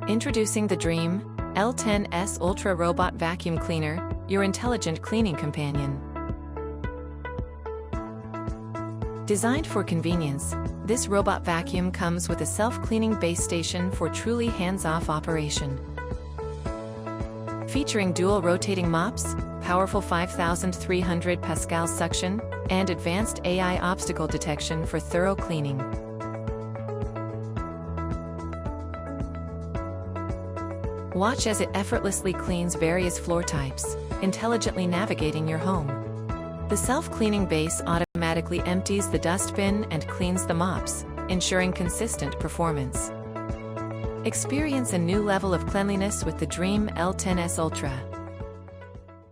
Introducing the DREAME L10s Ultra Robot Vacuum Cleaner, your intelligent cleaning companion. Designed for convenience, this robot vacuum comes with a self-cleaning base station for truly hands-off operation. Featuring dual rotating mops, powerful 5,300 Pascal suction, and advanced AI obstacle detection for thorough cleaning. Watch as it effortlessly cleans various floor types, intelligently navigating your home. The self-cleaning base automatically empties the dustbin and cleans the mops, ensuring consistent performance. Experience a new level of cleanliness with the DREAME L10s Ultra.